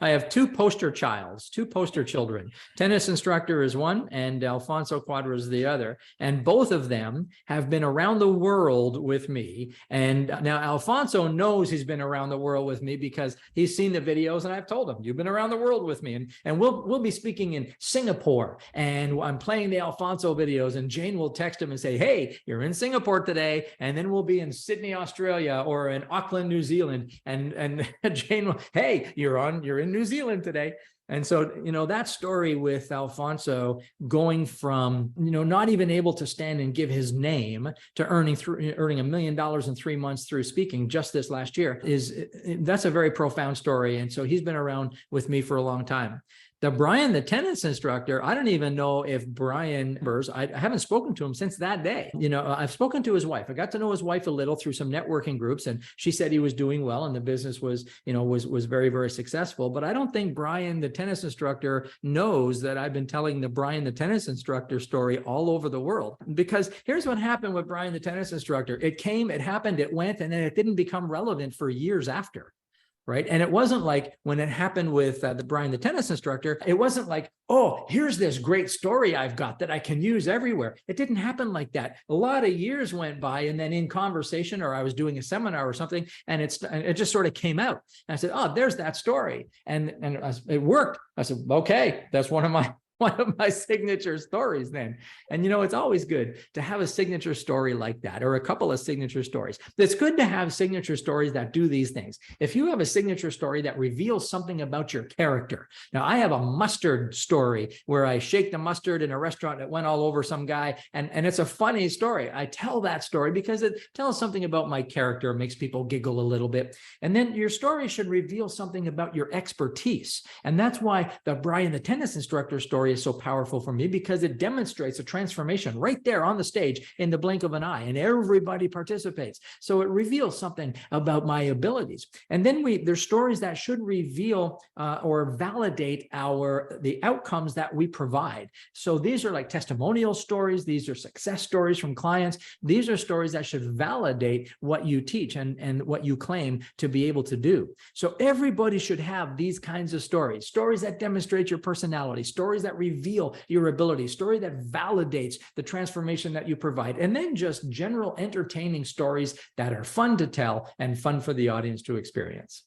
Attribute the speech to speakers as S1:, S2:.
S1: I have two poster children. Tennis instructor is one, and Alfonso Quadra is the other. And both of them have been around the world with me. And now Alfonso knows he's been around the world with me because he's seen the videos, and I've told him, you've been around the world with me. And we'll be speaking in Singapore, and I'm playing the Alfonso videos, and Jane will text him and say, hey, you're in Singapore today, and then we'll be in Sydney, Australia, or in Auckland, New Zealand, and Jane will, hey, you're in New Zealand today. And so, that story with Alfonso going from, not even able to stand and give his name to earning $1 million in 3 months through speaking just this last year that's a very profound story. And so he's been around with me for a long time. The Brian, the tennis instructor, I don't even know if Brian remembers. I haven't spoken to him since that day. I've spoken to his wife. I got to know his wife a little through some networking groups, and she said he was doing well and the business was, was very, very successful. But I don't think Brian, the tennis instructor, knows that I've been telling the Brian, the tennis instructor story all over the world. Because here's what happened with Brian, the tennis instructor. It came, it happened, it went, and then it didn't become relevant for years after. Right. And it wasn't like when it happened with the Brian, the tennis instructor, it wasn't like, oh, here's this great story I've got that I can use everywhere. It didn't happen like that. A lot of years went by, and then in conversation, or I was doing a seminar or something, and it just sort of came out. And I said, oh, there's that story. And it worked. I said, okay, that's one of my signature stories then. And it's always good to have a signature story like that, or a couple of signature stories. It's good to have signature stories that do these things. If you have a signature story that reveals something about your character. Now, I have a mustard story where I shake the mustard in a restaurant that went all over some guy. And it's a funny story. I tell that story because it tells something about my character, makes people giggle a little bit. And then your story should reveal something about your expertise. And that's why the Brian, the tennis instructor story is so powerful for me, because it demonstrates a transformation right there on the stage in the blink of an eye, and everybody participates. So it reveals something about my abilities. And then there's stories that should reveal or validate the outcomes that we provide. So these are like testimonial stories. These are success stories from clients. These are stories that should validate what you teach and what you claim to be able to do. So everybody should have these kinds of stories that demonstrate your personality, stories that reveal your ability, story that validates the transformation that you provide, and then just general entertaining stories that are fun to tell and fun for the audience to experience.